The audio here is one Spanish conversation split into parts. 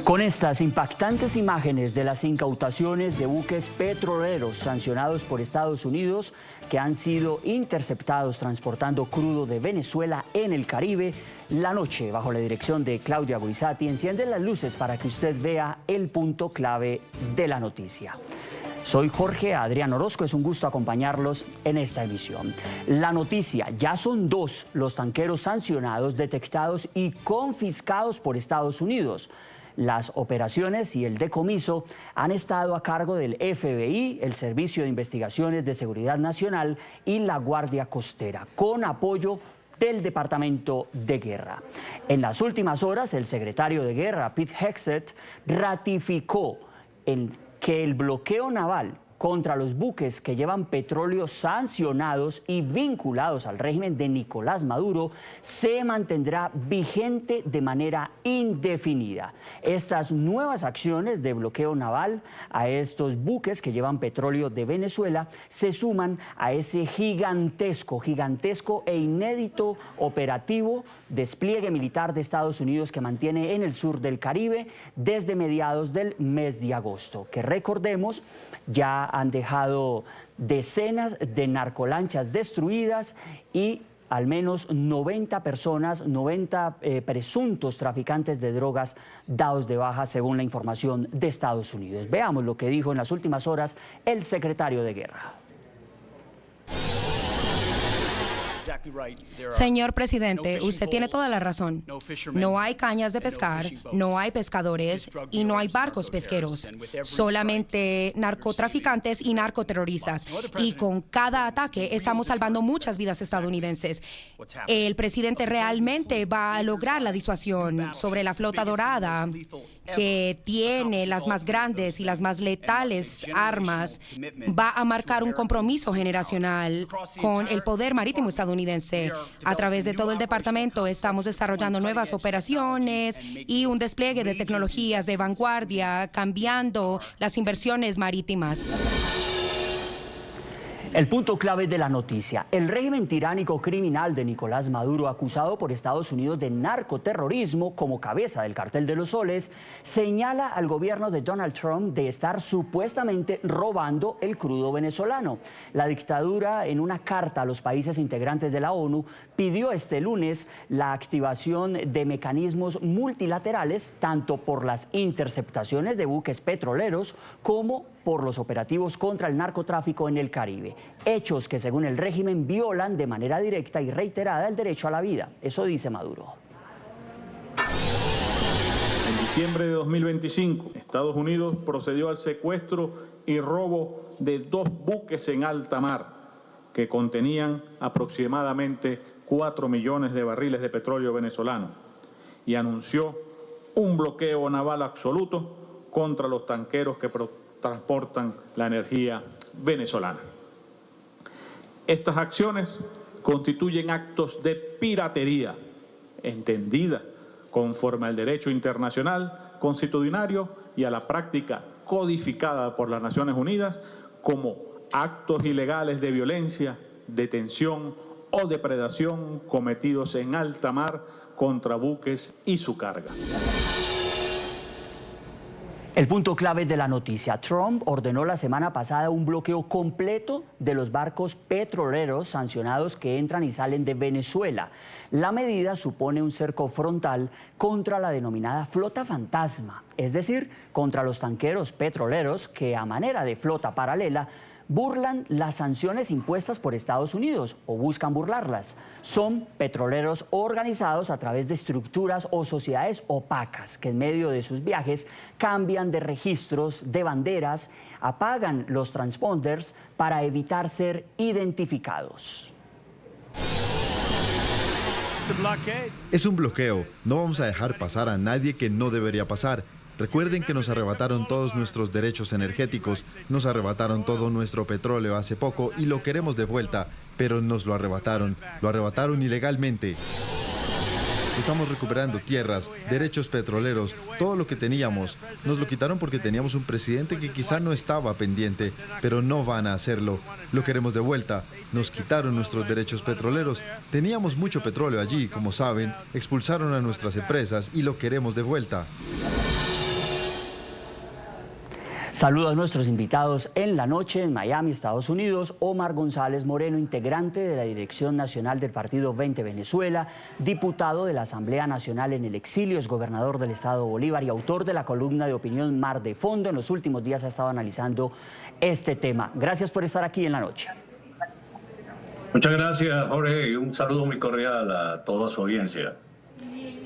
Con estas impactantes imágenes de las incautaciones de buques petroleros sancionados por Estados Unidos que han sido interceptados transportando crudo de Venezuela en el Caribe, la noche, bajo la dirección de Claudia Guisati, enciende las luces para que usted vea el punto clave de la noticia. Soy Jorge Adrián Orozco, es un gusto acompañarlos en esta emisión. La noticia: ya son 2 los tanqueros sancionados, detectados y confiscados por Estados Unidos. Las operaciones y el decomiso han estado a cargo del FBI, el Servicio de Investigaciones de Seguridad Nacional y la Guardia Costera, con apoyo del Departamento de Guerra. En las últimas horas, el secretario de Guerra, Pete Hegseth, ratificó que el bloqueo naval contra los buques que llevan petróleo sancionados y vinculados al régimen de Nicolás Maduro se mantendrá vigente de manera indefinida. Estas nuevas acciones de bloqueo naval a estos buques que llevan petróleo de Venezuela se suman a ese gigantesco e inédito operativo despliegue militar de Estados Unidos que mantiene en el sur del Caribe desde mediados del mes de agosto, que recordemos ya han dejado decenas de narcolanchas destruidas y al menos 90 personas, 90 presuntos traficantes de drogas dados de baja, según la información de Estados Unidos. Veamos lo que dijo en las últimas horas el secretario de Guerra. Señor presidente, usted tiene toda la razón. No hay cañas de pescar, no hay pescadores y no hay barcos pesqueros. Solamente narcotraficantes y narcoterroristas. Y con cada ataque estamos salvando muchas vidas estadounidenses. El presidente realmente va a lograr la disuasión sobre la flota dorada, que tiene las más grandes y las más letales armas. Va a marcar un compromiso generacional con el poder marítimo estadounidense. A través de todo el departamento estamos desarrollando nuevas operaciones y un despliegue de tecnologías de vanguardia, cambiando las inversiones marítimas. El punto clave de la noticia: el régimen tiránico criminal de Nicolás Maduro, acusado por Estados Unidos de narcoterrorismo como cabeza del Cartel de los Soles, señala al gobierno de Donald Trump de estar supuestamente robando el crudo venezolano. La dictadura, en una carta a los países integrantes de la ONU, pidió este lunes la activación de mecanismos multilaterales, tanto por las interceptaciones de buques petroleros como por los operativos contra el narcotráfico en el Caribe. Hechos que, según el régimen, violan de manera directa y reiterada el derecho a la vida. Eso dice Maduro. En diciembre de 2025, Estados Unidos procedió al secuestro y robo de 2 buques en alta mar que contenían aproximadamente 4 millones de barriles de petróleo venezolano y anunció un bloqueo naval absoluto contra los tanqueros que transportan la energía venezolana. Estas acciones constituyen actos de piratería entendida conforme al derecho internacional consuetudinario y a la práctica codificada por las Naciones Unidas como actos ilegales de violencia, detención o depredación cometidos en alta mar contra buques y su carga. El punto clave de la noticia: Trump ordenó la semana pasada un bloqueo completo de los barcos petroleros sancionados que entran y salen de Venezuela. La medida supone un cerco frontal contra la denominada flota fantasma, es decir, contra los tanqueros petroleros que, a manera de flota paralela, burlan las sanciones impuestas por Estados Unidos o buscan burlarlas. Son petroleros organizados a través de estructuras o sociedades opacas que en medio de sus viajes cambian de registros, de banderas, apagan los transponders para evitar ser identificados. Es un bloqueo. No vamos a dejar pasar a nadie que no debería pasar. Recuerden que nos arrebataron todos nuestros derechos energéticos, nos arrebataron todo nuestro petróleo hace poco y lo queremos de vuelta, pero nos lo arrebataron ilegalmente. Estamos recuperando tierras, derechos petroleros, todo lo que teníamos. Nos lo quitaron porque teníamos un presidente que quizá no estaba pendiente, pero no van a hacerlo. Lo queremos de vuelta. Nos quitaron nuestros derechos petroleros. Teníamos mucho petróleo allí, como saben. Expulsaron a nuestras empresas y lo queremos de vuelta. Saludo a nuestros invitados en la noche en Miami, Estados Unidos. Omar González Moreno, integrante de la Dirección Nacional del Partido 20 Venezuela, diputado de la Asamblea Nacional en el exilio, es gobernador del estado Bolívar y autor de la columna de opinión Mar de Fondo. En los últimos días ha estado analizando este tema. Gracias por estar aquí en la noche. Muchas gracias, Jorge, y un saludo muy cordial a toda su audiencia.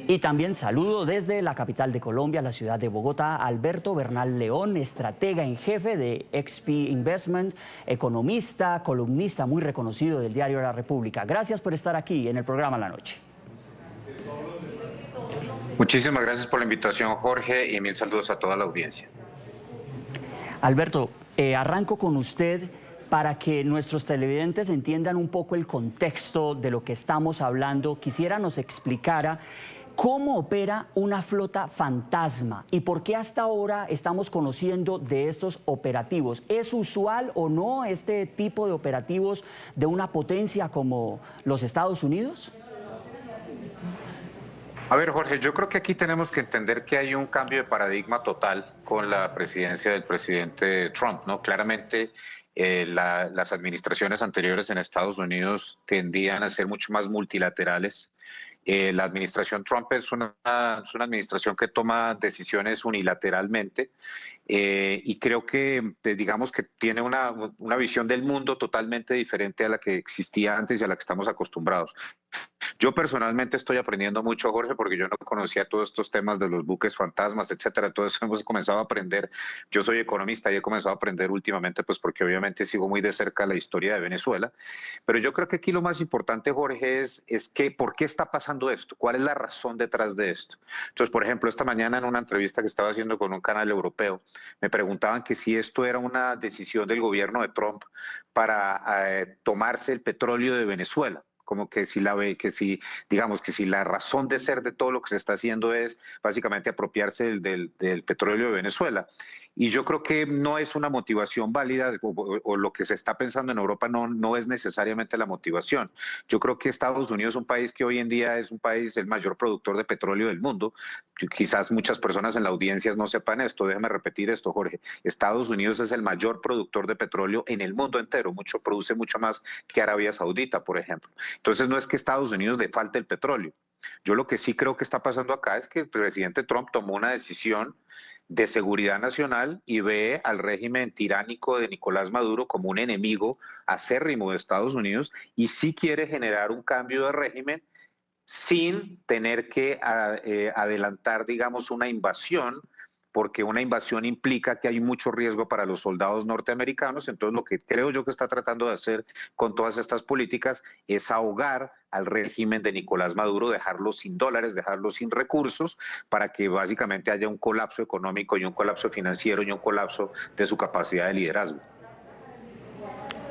Y también saludo desde la capital de Colombia, la ciudad de Bogotá, a Alberto Bernal León, estratega en jefe de XP Investment, economista, columnista muy reconocido del diario La República. Gracias por estar aquí en el programa La Noche. Muchísimas gracias por la invitación, Jorge, y mil saludos a toda la audiencia. Alberto, arranco con usted para que nuestros televidentes entiendan un poco el contexto de lo que estamos hablando. Quisiera nos explicara cómo opera una flota fantasma y por qué hasta ahora estamos conociendo de estos operativos. ¿Es usual o no este tipo de operativos de una potencia como los Estados Unidos? A ver, Jorge, yo creo que aquí tenemos que entender que hay un cambio de paradigma total con la presidencia del presidente Trump, ¿no? Claramente las administraciones anteriores en Estados Unidos tendían a ser mucho más multilaterales. La administración Trump es una administración que toma decisiones unilateralmente y creo que, digamos que tiene una visión del mundo totalmente diferente a la que existía antes y a la que estamos acostumbrados. Yo personalmente estoy aprendiendo mucho, Jorge, porque yo no conocía todos estos temas de los buques fantasmas, etcétera. Todo eso hemos comenzado a aprender. Yo soy economista y he comenzado a aprender últimamente, pues porque obviamente sigo muy de cerca la historia de Venezuela. Pero yo creo que aquí lo más importante, Jorge, es que ¿por qué está pasando esto? ¿Cuál es la razón detrás de esto? Entonces, por ejemplo, esta mañana en una entrevista que estaba haciendo con un canal europeo, me preguntaban que si esto era una decisión del gobierno de Trump para tomarse el petróleo de Venezuela. Como que si digamos que si la razón de ser de todo lo que se está haciendo es básicamente apropiarse del petróleo de Venezuela. Y yo creo que no es una motivación válida o lo que se está pensando en Europa no es necesariamente la motivación. Yo creo que Estados Unidos es un país que hoy en día es un país el mayor productor de petróleo del mundo. Quizás muchas personas en la audiencia no sepan esto, déjame repetir esto, Jorge. Estados Unidos es el mayor productor de petróleo en el mundo entero, produce mucho más que Arabia Saudita, por ejemplo. Entonces no es que Estados Unidos le falte el petróleo. Yo lo que sí creo que está pasando acá es que el presidente Trump tomó una decisión de seguridad nacional y ve al régimen tiránico de Nicolás Maduro como un enemigo acérrimo de Estados Unidos y sí quiere generar un cambio de régimen sin tener que adelantar, digamos, una invasión, porque una invasión implica que hay mucho riesgo para los soldados norteamericanos. Entonces, lo que creo yo que está tratando de hacer con todas estas políticas es ahogar al régimen de Nicolás Maduro, dejarlo sin dólares, dejarlo sin recursos, para que básicamente haya un colapso económico y un colapso financiero y un colapso de su capacidad de liderazgo.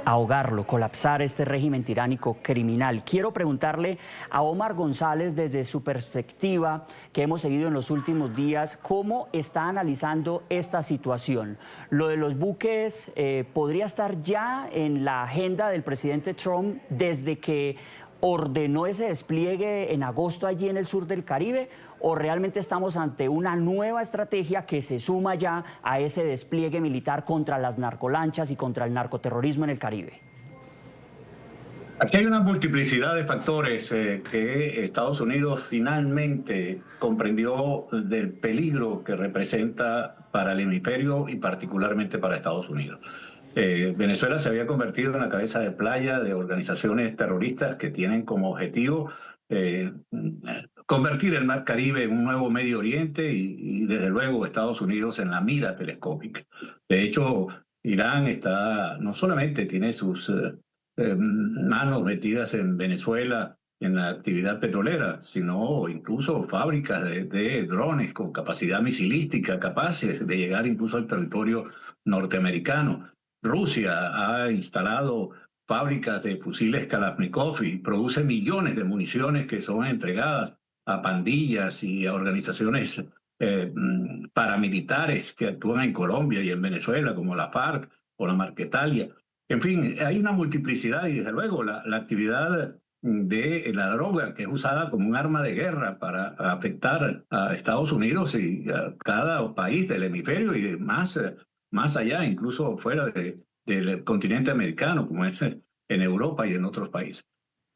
Ahogarlo, colapsar este régimen tiránico criminal. Quiero preguntarle a Omar González desde su perspectiva, que hemos seguido en los últimos días, cómo está analizando esta situación. Lo de los buques podría estar ya en la agenda del presidente Trump desde que ordenó ese despliegue en agosto allí en el sur del Caribe, o realmente estamos ante una nueva estrategia que se suma ya a ese despliegue militar contra las narcolanchas y contra el narcoterrorismo en el Caribe. Aquí hay una multiplicidad de factores que Estados Unidos finalmente comprendió del peligro que representa para el hemisferio y particularmente para Estados Unidos. Venezuela se había convertido en la cabeza de playa de organizaciones terroristas que tienen como objetivo convertir el Mar Caribe en un nuevo Medio Oriente y desde luego Estados Unidos en la mira telescópica. De hecho, Irán no solamente tiene sus manos metidas en Venezuela en la actividad petrolera, sino incluso fábricas de drones con capacidad misilística capaces de llegar incluso al territorio norteamericano. Rusia ha instalado fábricas de fusiles Kalashnikov y produce millones de municiones que son entregadas a pandillas y a organizaciones paramilitares que actúan en Colombia y en Venezuela, como la FARC o la Marquetalia. En fin, hay una multiplicidad y desde luego la actividad de la droga, que es usada como un arma de guerra para afectar a Estados Unidos y a cada país del hemisferio y más más allá, incluso fuera del continente americano, como es en Europa y en otros países.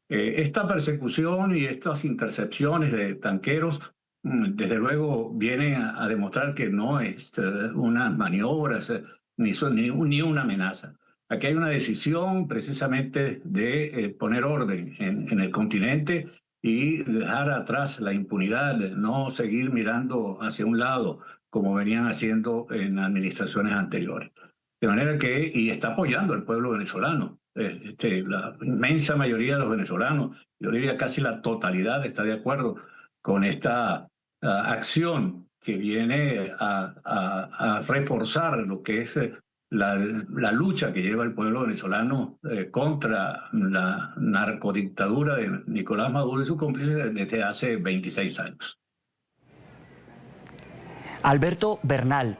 Esta persecución y estas intercepciones de tanqueros, desde luego, vienen a demostrar que no es unas maniobras ni una amenaza. Aquí hay una decisión precisamente de poner orden en el continente y dejar atrás la impunidad, no seguir mirando hacia un lado como venían haciendo en administraciones anteriores. De manera que, y está apoyando al pueblo venezolano. La inmensa mayoría de los venezolanos, yo diría casi la totalidad, está de acuerdo con esta acción que viene a reforzar lo que es la lucha que lleva el pueblo venezolano contra la narcodictadura de Nicolás Maduro y sus cómplices desde hace 26 años. Alberto Bernal,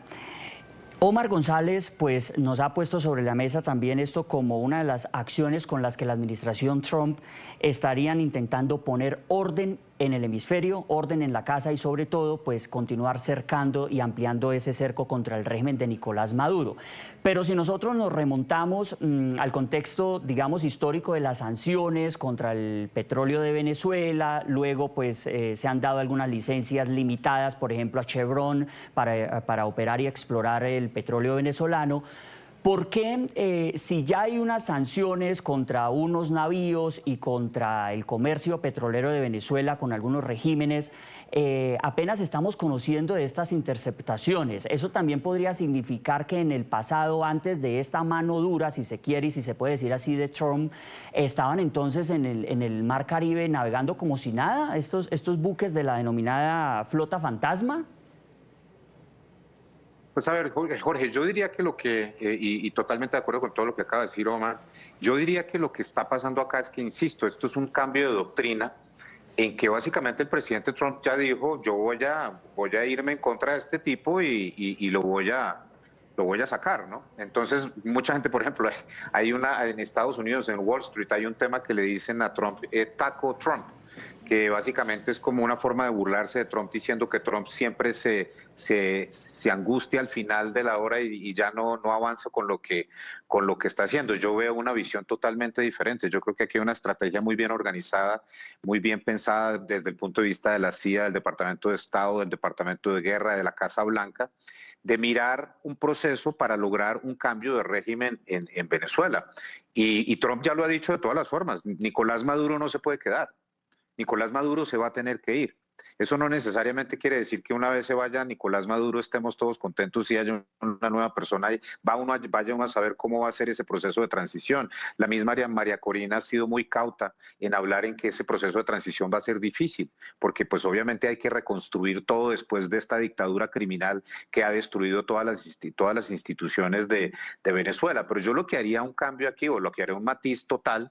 Omar González pues, nos ha puesto sobre la mesa también esto como una de las acciones con las que la administración Trump estarían intentando poner orden en el hemisferio, orden en la casa y sobre todo pues continuar cercando y ampliando ese cerco contra el régimen de Nicolás Maduro. Pero si nosotros nos remontamos al contexto, digamos, histórico de las sanciones contra el petróleo de Venezuela, luego pues se han dado algunas licencias limitadas, por ejemplo a Chevron para operar y explorar el petróleo venezolano. ¿Por qué, si ya hay unas sanciones contra unos navíos y contra el comercio petrolero de Venezuela con algunos regímenes, apenas estamos conociendo de estas interceptaciones? Eso también podría significar que en el pasado, antes de esta mano dura, si se quiere y si se puede decir así, de Trump, estaban entonces en el Mar Caribe navegando como si nada, estos buques de la denominada flota fantasma. Pues a ver, Jorge, yo diría que y totalmente de acuerdo con todo lo que acaba de decir Omar, yo diría que lo que está pasando acá es que, insisto, esto es un cambio de doctrina en que básicamente el presidente Trump ya dijo, yo voy a irme en contra de este tipo y lo voy a sacar, ¿no? Entonces, mucha gente, por ejemplo, en Estados Unidos, en Wall Street, hay un tema que le dicen a Trump, taco Trump, que básicamente es como una forma de burlarse de Trump, diciendo que Trump siempre se angustia al final de la hora y ya no avanza con lo que está haciendo. Yo veo una visión totalmente diferente. Yo creo que aquí hay una estrategia muy bien organizada, muy bien pensada desde el punto de vista de la CIA, del Departamento de Estado, del Departamento de Guerra, de la Casa Blanca, de mirar un proceso para lograr un cambio de régimen en Venezuela. Y Trump ya lo ha dicho de todas las formas. Nicolás Maduro no se puede quedar. Nicolás Maduro se va a tener que ir. Eso no necesariamente quiere decir que una vez se vaya Nicolás Maduro estemos todos contentos y haya una nueva persona y vaya uno a saber cómo va a ser ese proceso de transición. La misma María Corina ha sido muy cauta en hablar en que ese proceso de transición va a ser difícil, porque pues obviamente hay que reconstruir todo después de esta dictadura criminal que ha destruido todas las instituciones de Venezuela. Pero yo lo que haría un cambio aquí, o lo que haría un matiz total,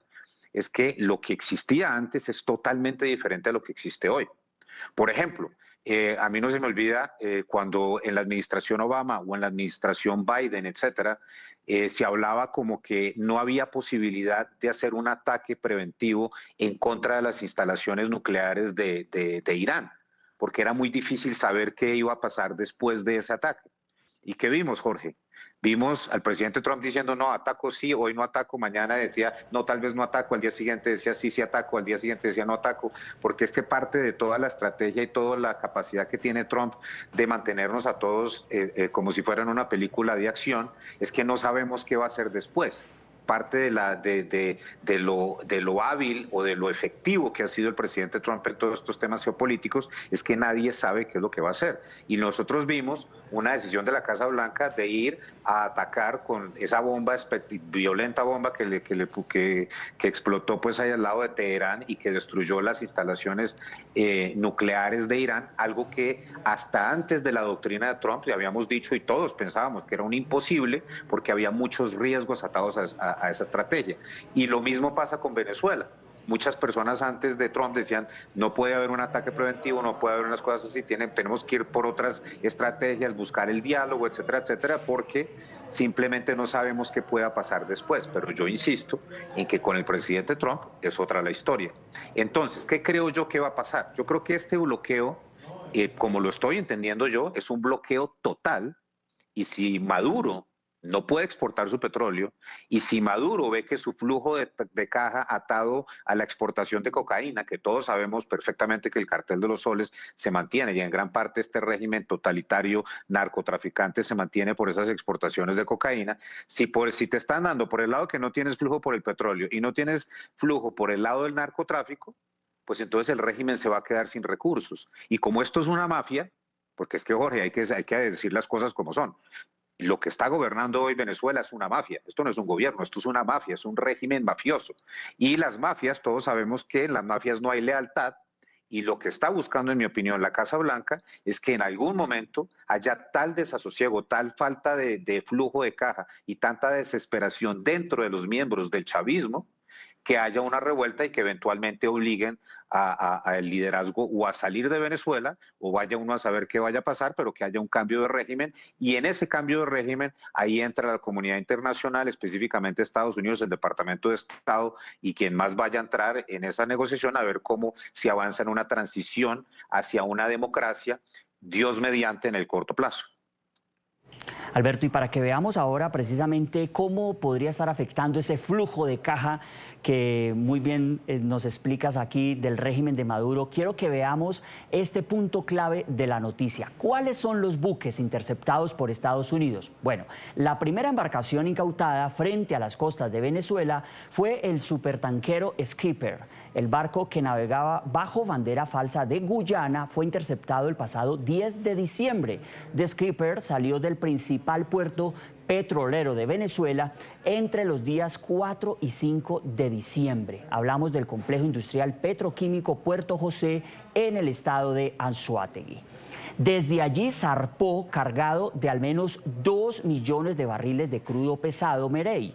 es que lo que existía antes es totalmente diferente a lo que existe hoy. Por ejemplo, a mí no se me olvida cuando en la administración Obama o en la administración Biden, etcétera, se hablaba como que no había posibilidad de hacer un ataque preventivo en contra de las instalaciones nucleares de Irán, porque era muy difícil saber qué iba a pasar después de ese ataque. ¿Y qué vimos, Jorge? Vimos al presidente Trump diciendo, no, ataco sí, hoy no ataco, mañana decía, no, tal vez no ataco, al día siguiente decía, sí, sí ataco, al día siguiente decía, no ataco, porque es que parte de toda la estrategia y toda la capacidad que tiene Trump de mantenernos a todos como si fueran una película de acción, es que no sabemos qué va a hacer después. Parte de lo hábil o de lo efectivo que ha sido el presidente Trump en todos estos temas geopolíticos es que nadie sabe qué es lo que va a hacer. Y nosotros vimos una decisión de la Casa Blanca de ir a atacar con esa bomba, violenta bomba que explotó pues ahí al lado de Teherán y que destruyó las instalaciones nucleares de Irán, algo que hasta antes de la doctrina de Trump ya habíamos dicho y todos pensábamos que era un imposible porque había muchos riesgos atados a esa estrategia. Y lo mismo pasa con Venezuela. Muchas personas antes de Trump decían no puede haber un ataque preventivo, no puede haber unas cosas así, tenemos que ir por otras estrategias, buscar el diálogo, etcétera, etcétera, porque simplemente no sabemos qué pueda pasar después. Pero yo insisto en que con el presidente Trump es otra la historia. Entonces, ¿qué creo yo que va a pasar? Yo creo que este bloqueo, como lo estoy entendiendo yo, es un bloqueo total, y si Maduro no puede exportar su petróleo, y si Maduro ve que su flujo de caja atado a la exportación de cocaína, que todos sabemos perfectamente que el cartel de los soles se mantiene, y en gran parte este régimen totalitario narcotraficante se mantiene por esas exportaciones de cocaína, si te están dando por el lado que no tienes flujo por el petróleo y no tienes flujo por el lado del narcotráfico, pues entonces el régimen se va a quedar sin recursos. Y como esto es una mafia, porque es que, Jorge, hay que decir las cosas como son. Lo que está gobernando hoy Venezuela es una mafia. Esto no es un gobierno, esto es una mafia, es un régimen mafioso. Y las mafias, todos sabemos que en las mafias no hay lealtad, y lo que está buscando, en mi opinión, la Casa Blanca es que en algún momento haya tal desasosiego, tal falta de flujo de caja y tanta desesperación dentro de los miembros del chavismo, que haya una revuelta y que eventualmente obliguen al liderazgo o a salir de Venezuela, o vaya uno a saber qué vaya a pasar, pero que haya un cambio de régimen, y en ese cambio de régimen ahí entra la comunidad internacional, específicamente Estados Unidos, el Departamento de Estado, y quien más vaya a entrar en esa negociación a ver cómo se avanza en una transición hacia una democracia, Dios mediante, en el corto plazo. Alberto, y para que veamos ahora precisamente cómo podría estar afectando ese flujo de caja que muy bien nos explicas aquí del régimen de Maduro, quiero que veamos este punto clave de la noticia. ¿Cuáles son los buques interceptados por Estados Unidos? Bueno, la primera embarcación incautada frente a las costas de Venezuela fue el supertanquero Skipper. El barco, que navegaba bajo bandera falsa de Guyana, fue interceptado el pasado 10 de diciembre. The Skipper salió del principal puerto petrolero de Venezuela entre los días 4 y 5 de diciembre. Hablamos del complejo industrial petroquímico Puerto José en el estado de Anzoátegui. Desde allí zarpó cargado de al menos 2 millones de barriles de crudo pesado Merey.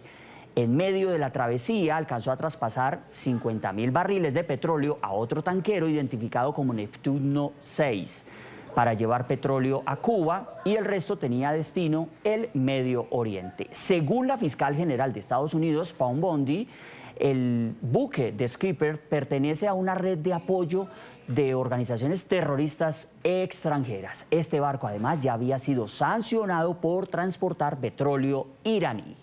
En medio de la travesía alcanzó a traspasar 50.000 barriles de petróleo a otro tanquero identificado como Neptuno 6 para llevar petróleo a Cuba, y el resto tenía destino el Medio Oriente. Según la fiscal general de Estados Unidos, Pam Bondi, el buque de Skipper pertenece a una red de apoyo de organizaciones terroristas extranjeras. Este barco además ya había sido sancionado por transportar petróleo iraní.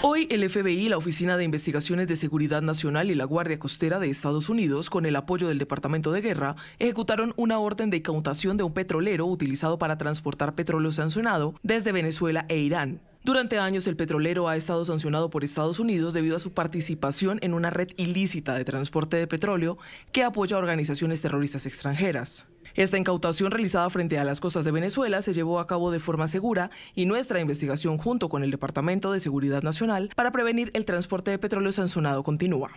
Hoy el FBI, la Oficina de Investigaciones de Seguridad Nacional y la Guardia Costera de Estados Unidos, con el apoyo del Departamento de Guerra, ejecutaron una orden de incautación de un petrolero utilizado para transportar petróleo sancionado desde Venezuela e Irán. Durante años el petrolero ha estado sancionado por Estados Unidos debido a su participación en una red ilícita de transporte de petróleo que apoya a organizaciones terroristas extranjeras. Esta incautación, realizada frente a las costas de Venezuela, se llevó a cabo de forma segura, y nuestra investigación junto con el Departamento de Seguridad Nacional para prevenir el transporte de petróleo sancionado continúa.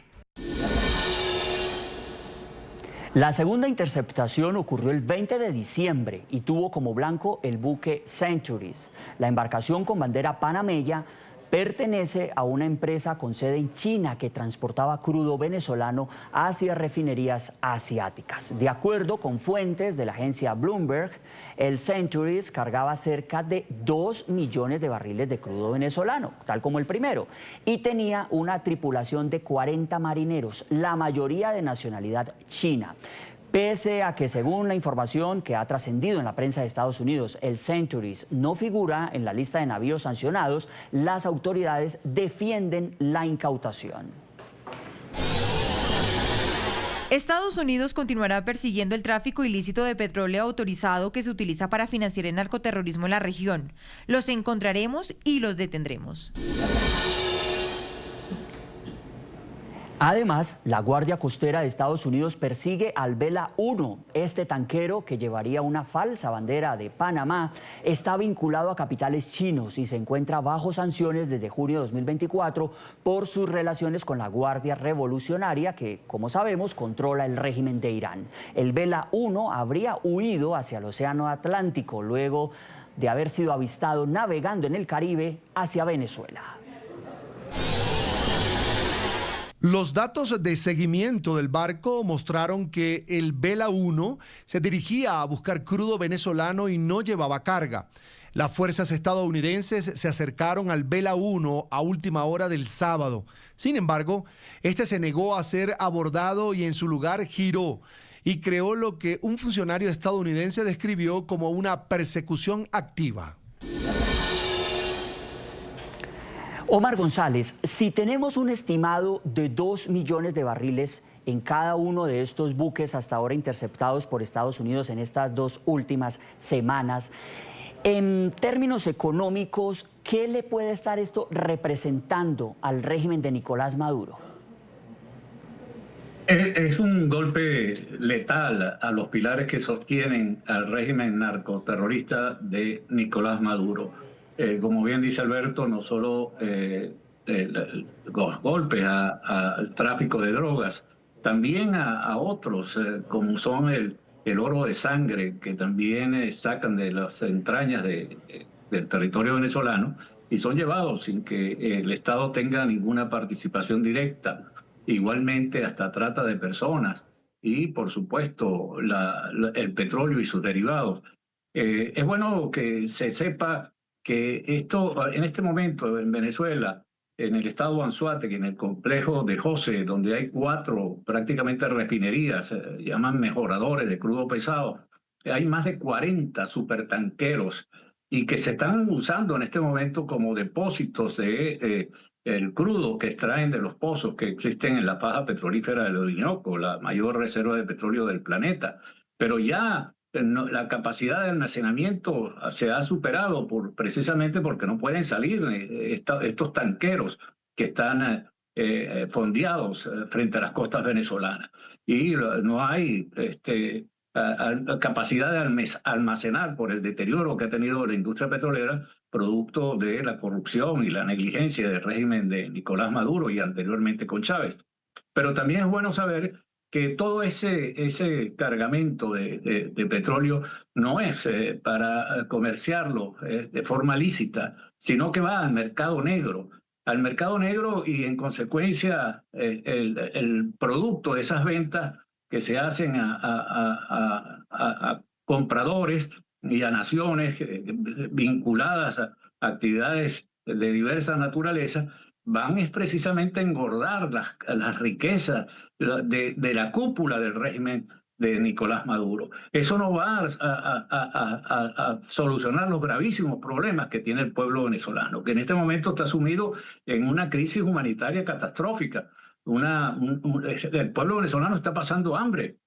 La segunda interceptación ocurrió el 20 de diciembre y tuvo como blanco el buque Centuries. La embarcación, con bandera panameña, pertenece a una empresa con sede en China que transportaba crudo venezolano hacia refinerías asiáticas. De acuerdo con fuentes de la agencia Bloomberg, el Centuries cargaba cerca de 2 millones de barriles de crudo venezolano, tal como el primero, y tenía una tripulación de 40 marineros, la mayoría de nacionalidad china. Pese a que, según la información que ha trascendido en la prensa de Estados Unidos, el Centuries no figura en la lista de navíos sancionados, las autoridades defienden la incautación. Estados Unidos continuará persiguiendo el tráfico ilícito de petróleo autorizado que se utiliza para financiar el narcoterrorismo en la región. Los encontraremos y los detendremos. Además, la Guardia Costera de Estados Unidos persigue al Vela 1. Este tanquero, que llevaría una falsa bandera de Panamá, está vinculado a capitales chinos y se encuentra bajo sanciones desde junio de 2024 por sus relaciones con la Guardia Revolucionaria, que, como sabemos, controla el régimen de Irán. El Vela 1 habría huido hacia el Océano Atlántico luego de haber sido avistado navegando en el Caribe hacia Venezuela. Los datos de seguimiento del barco mostraron que el Vela 1 se dirigía a buscar crudo venezolano y no llevaba carga. Las fuerzas estadounidenses se acercaron al Vela 1 a última hora del sábado. Sin embargo, este se negó a ser abordado y en su lugar giró y creó lo que un funcionario estadounidense describió como una persecución activa. Omar González, si tenemos un estimado de 2 millones de barriles en cada uno de estos buques hasta ahora interceptados por Estados Unidos en estas 2 últimas semanas, en términos económicos, ¿qué le puede estar esto representando al régimen de Nicolás Maduro? Es un golpe letal a los pilares que sostienen al régimen narcoterrorista de Nicolás Maduro. Como bien dice Alberto, no solo los golpes al tráfico de drogas, también a otros, como son el oro de sangre, que también sacan de las entrañas del territorio venezolano y son llevados sin que el Estado tenga ninguna participación directa. Igualmente hasta trata de personas y, por supuesto, el petróleo y sus derivados. Es bueno que se sepa que esto, en este momento en Venezuela, en el estado Anzoátegui, en el complejo de José, donde hay 4 prácticamente refinerías, llaman mejoradores de crudo pesado, hay más de 40 supertanqueros y que se están usando en este momento como depósitos de el crudo que extraen de los pozos que existen en la faja petrolífera del Orinoco, la mayor reserva de petróleo del planeta. Pero ya la capacidad de almacenamiento se ha superado precisamente porque no pueden salir estos tanqueros que están fondeados frente a las costas venezolanas. Y no hay capacidad de almacenar por el deterioro que ha tenido la industria petrolera, producto de la corrupción y la negligencia del régimen de Nicolás Maduro y anteriormente con Chávez. Pero también es bueno saber que todo ese cargamento de petróleo no es para comerciarlo de forma lícita, sino que va al mercado negro y en consecuencia el producto de esas ventas que se hacen a compradores y a naciones vinculadas a actividades de diversa naturaleza, van es precisamente a engordar las riquezas de la cúpula del régimen de Nicolás Maduro. Eso no va a solucionar los gravísimos problemas que tiene el pueblo venezolano, que en este momento está sumido en una crisis humanitaria catastrófica. El pueblo venezolano está pasando hambre.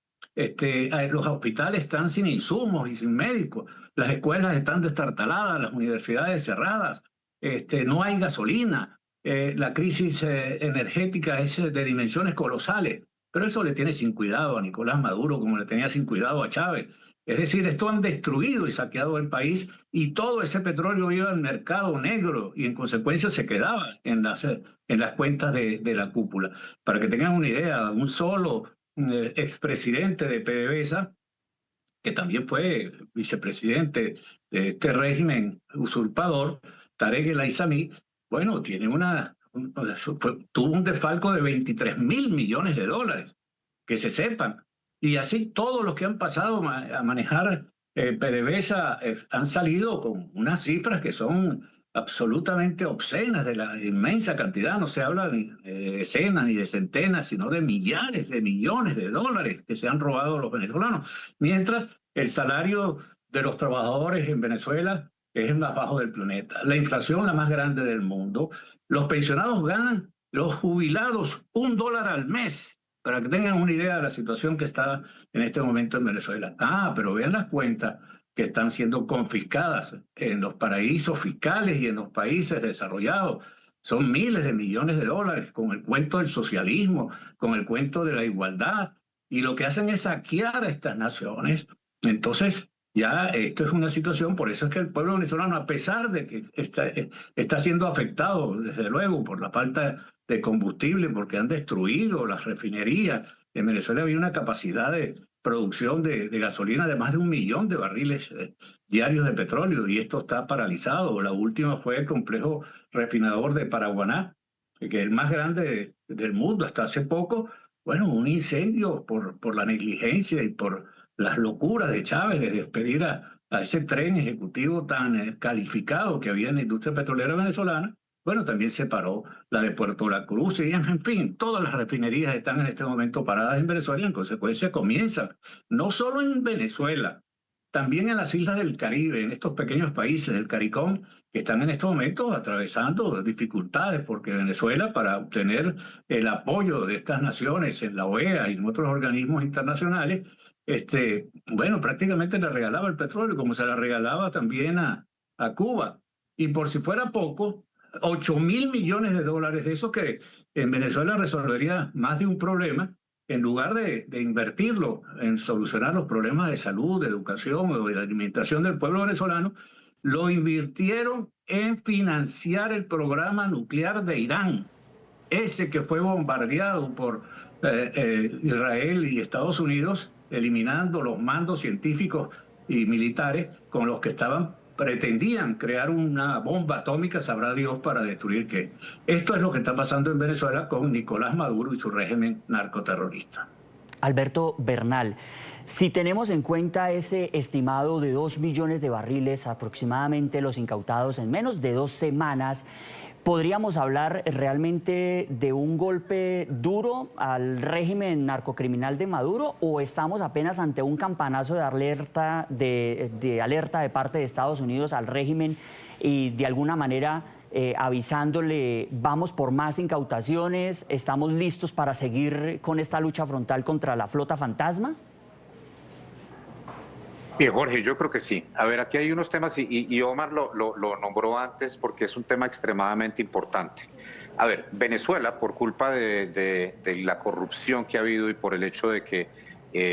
Los hospitales están sin insumos y sin médicos. Las escuelas están destartaladas, las universidades cerradas. No hay gasolina. La crisis energética es de dimensiones colosales. Pero eso le tiene sin cuidado a Nicolás Maduro como le tenía sin cuidado a Chávez. Es decir, esto han destruido y saqueado el país y todo ese petróleo iba al mercado negro y en consecuencia se quedaba en las cuentas de la cúpula. Para que tengan una idea, un solo expresidente de PDVSA, que también fue vicepresidente de este régimen usurpador, Tarek El Aissami, bueno, tuvo un desfalco de 23.000 millones de dólares, que se sepan. Y así todos los que han pasado a manejar PDVSA han salido con unas cifras que son absolutamente obscenas de la inmensa cantidad. No se habla de decenas ni de centenas, sino de millares de millones de dólares que se han robado los venezolanos. Mientras el salario de los trabajadores en Venezuela es el más bajo del planeta. La inflación la más grande del mundo. Los pensionados ganan, los jubilados, $1 al mes, para que tengan una idea de la situación que está en este momento en Venezuela. Pero vean las cuentas que están siendo confiscadas en los paraísos fiscales y en los países desarrollados. Son miles de millones de dólares con el cuento del socialismo, con el cuento de la igualdad, y lo que hacen es saquear a estas naciones. Entonces, ya esto es una situación, por eso es que el pueblo venezolano, a pesar de que está siendo afectado, desde luego, por la falta de combustible, porque han destruido las refinerías. En Venezuela había una capacidad de producción de gasolina de más de 1 millón de barriles diarios de petróleo, y esto está paralizado. La última fue el complejo refinador de Paraguaná, que es el más grande del mundo hasta hace poco. Bueno, un incendio por la negligencia y por las locuras de Chávez de despedir a ese tren ejecutivo tan calificado que había en la industria petrolera venezolana, Bueno, también se paró la de Puerto La Cruz y en fin, todas las refinerías están en este momento paradas en Venezuela y en consecuencia comienzan, no solo en Venezuela, también en las islas del Caribe, en estos pequeños países del CARICOM, que están en estos momentos atravesando dificultades, porque Venezuela, para obtener el apoyo de estas naciones en la OEA y en otros organismos internacionales, bueno, prácticamente le regalaba el petróleo, como se la regalaba también a Cuba. Y por si fuera poco, 8.000 millones de dólares de esos que en Venezuela resolvería más de un problema, en lugar de invertirlo en solucionar los problemas de salud, de educación o de la alimentación del pueblo venezolano, lo invirtieron en financiar el programa nuclear de Irán, ese que fue bombardeado por Israel y Estados Unidos, eliminando los mandos científicos y militares con los que pretendían crear una bomba atómica, sabrá Dios para destruir qué. Esto es lo que está pasando en Venezuela con Nicolás Maduro y su régimen narcoterrorista. Alberto Bernal, si tenemos en cuenta ese estimado de 2 millones de barriles aproximadamente los incautados en menos de 2 semanas, ¿podríamos hablar realmente de un golpe duro al régimen narcocriminal de Maduro o estamos apenas ante un campanazo de alerta de parte de Estados Unidos al régimen y de alguna manera avisándole vamos por más incautaciones, estamos listos para seguir con esta lucha frontal contra la flota fantasma? Bien, Jorge, yo creo que sí. A ver, aquí hay unos temas y Omar lo nombró antes porque es un tema extremadamente importante. A ver, Venezuela, por culpa de la corrupción que ha habido y por el hecho de que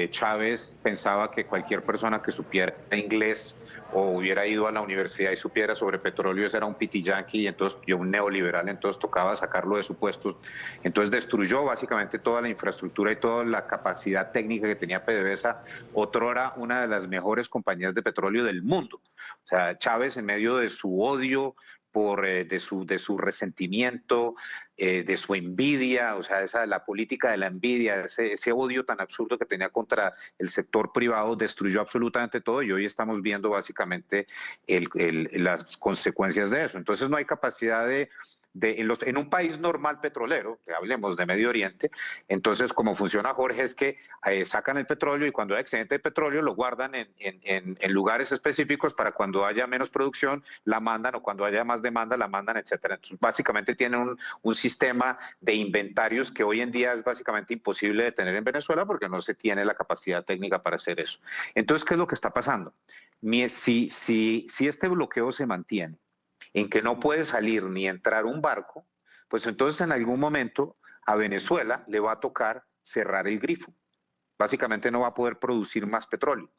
Chávez pensaba que cualquier persona que supiera inglés o hubiera ido a la universidad y supiera sobre petróleo, ese era un pitiyanqui y entonces un neoliberal, entonces tocaba sacarlo de su puesto. Entonces destruyó básicamente toda la infraestructura y toda la capacidad técnica que tenía PDVSA, otrora una de las mejores compañías de petróleo del mundo. O sea, Chávez, en medio de su odio, de su resentimiento, de su envidia, o sea, la política de la envidia, ese odio tan absurdo que tenía contra el sector privado, destruyó absolutamente todo y hoy estamos viendo básicamente las consecuencias de eso. Entonces no hay capacidad en un país normal petrolero, que hablemos de Medio Oriente, entonces como funciona, Jorge, es que sacan el petróleo y cuando hay excedente de petróleo lo guardan en lugares específicos para cuando haya menos producción la mandan o cuando haya más demanda la mandan, etcétera. Entonces básicamente tienen un sistema de inventarios que hoy en día es básicamente imposible de tener en Venezuela porque no se tiene la capacidad técnica para hacer eso. Entonces, ¿qué es lo que está pasando? Si este bloqueo se mantiene, en que no puede salir ni entrar un barco, pues entonces en algún momento a Venezuela le va a tocar cerrar el grifo. Básicamente no va a poder producir más petróleo.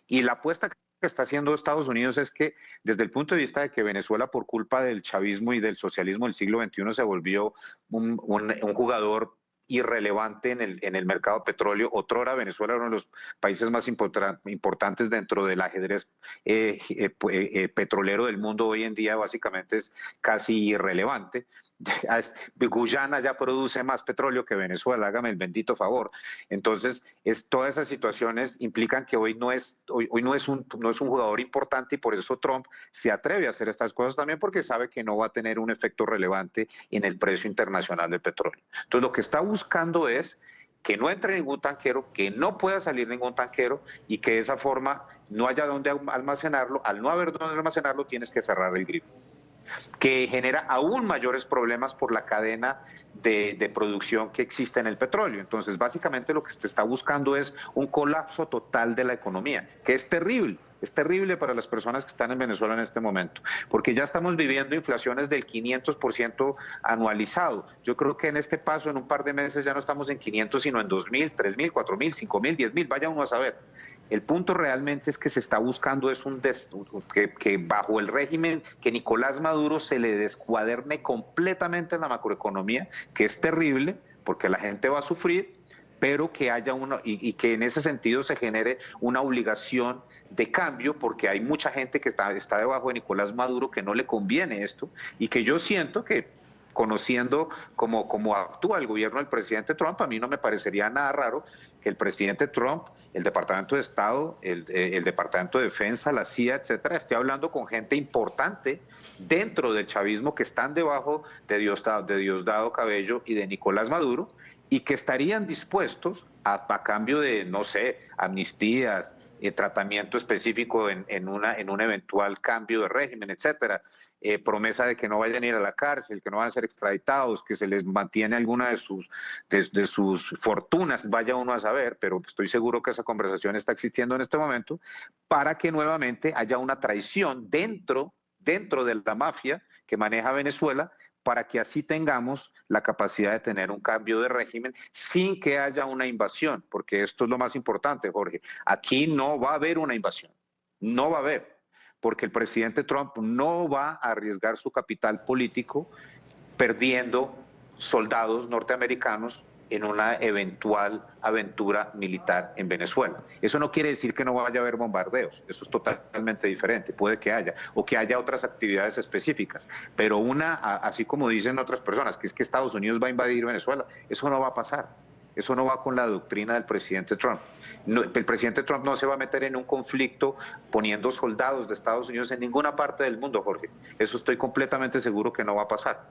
Y la apuesta que está haciendo Estados Unidos es que desde el punto de vista de que Venezuela por culpa del chavismo y del socialismo del siglo XXI se volvió un jugador irrelevante en el mercado de petróleo. Otrora Venezuela era uno de los países más importantes dentro del ajedrez petrolero del mundo. Hoy en día básicamente es casi irrelevante. Guyana ya produce más petróleo que Venezuela, hágame el bendito favor. Entonces, todas esas situaciones implican que hoy no es un jugador importante y por eso Trump se atreve a hacer estas cosas también porque sabe que no va a tener un efecto relevante en el precio internacional del petróleo. Entonces, lo que está buscando es que no entre ningún tanquero, que no pueda salir ningún tanquero y que de esa forma no haya dónde almacenarlo. Al no haber dónde almacenarlo, tienes que cerrar el grifo, que genera aún mayores problemas por la cadena de producción que existe en el petróleo. Entonces, básicamente lo que se está buscando es un colapso total de la economía, que es terrible. Es terrible para las personas que están en Venezuela en este momento, porque ya estamos viviendo inflaciones del 500% anualizado. Yo creo que en este paso, en un par de meses, ya no estamos en 500, sino en 2.000, 3.000, 4.000, 5.000, 10.000, vaya uno a saber. El punto realmente es que se está buscando es que bajo el régimen, que Nicolás Maduro se le descuaderne completamente la macroeconomía, que es terrible, porque la gente va a sufrir, pero que haya y que en ese sentido se genere una obligación de cambio, porque hay mucha gente que está debajo de Nicolás Maduro que no le conviene esto, y que yo siento que, conociendo cómo actúa el gobierno del presidente Trump, a mí no me parecería nada raro que el presidente Trump el Departamento de Estado, el Departamento de Defensa, la CIA, etcétera. Estoy hablando con gente importante dentro del chavismo que están debajo de Diosdado Cabello y de Nicolás Maduro, y que estarían dispuestos a cambio de, no sé, amnistías, tratamiento específico en un eventual cambio de régimen, etcétera, promesa de que no vayan a ir a la cárcel, que no van a ser extraditados, que se les mantiene alguna de sus fortunas, vaya uno a saber, pero estoy seguro que esa conversación está existiendo en este momento, para que nuevamente haya una traición dentro de la mafia que maneja Venezuela, para que así tengamos la capacidad de tener un cambio de régimen sin que haya una invasión, porque esto es lo más importante, Jorge. Aquí no va a haber una invasión, no va a haber, porque el presidente Trump no va a arriesgar su capital político perdiendo soldados norteamericanos en una eventual aventura militar en Venezuela. Eso no quiere decir que no vaya a haber bombardeos, eso es totalmente diferente, puede que haya, o que haya otras actividades específicas, pero así como dicen otras personas, que es que Estados Unidos va a invadir Venezuela, eso no va a pasar, eso no va con la doctrina del presidente Trump. No, el presidente Trump no se va a meter en un conflicto poniendo soldados de Estados Unidos en ninguna parte del mundo, Jorge, eso estoy completamente seguro que no va a pasar.